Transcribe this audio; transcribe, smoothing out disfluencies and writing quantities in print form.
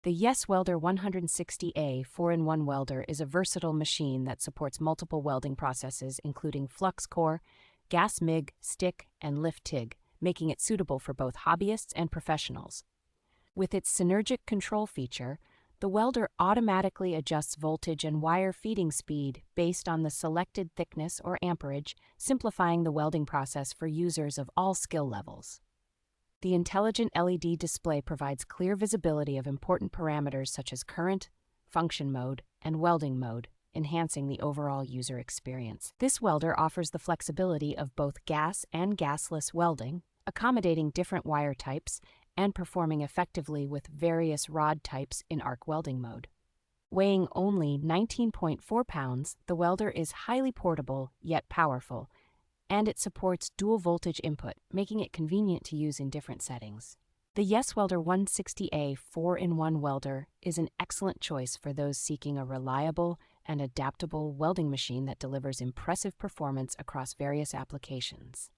The YESWELDER 160A 4-in-1 welder is a versatile machine that supports multiple welding processes including flux core, gas MIG, stick, and lift TIG, making it suitable for both hobbyists and professionals. With its Synergic control feature, the welder automatically adjusts voltage and wire feeding speed based on the selected thickness or amperage, simplifying the welding process for users of all skill levels. The intelligent LED display provides clear visibility of important parameters such as current, function mode, and welding mode, enhancing the overall user experience. This welder offers the flexibility of both gas and gasless welding, accommodating different wire types and performing effectively with various rod types in arc welding mode. Weighing only 19.4 pounds, the welder is highly portable yet powerful, and it supports dual voltage input, making it convenient to use in different settings. The YESWELDER 160A 4-in-1 welder is an excellent choice for those seeking a reliable and adaptable welding machine that delivers impressive performance across various applications.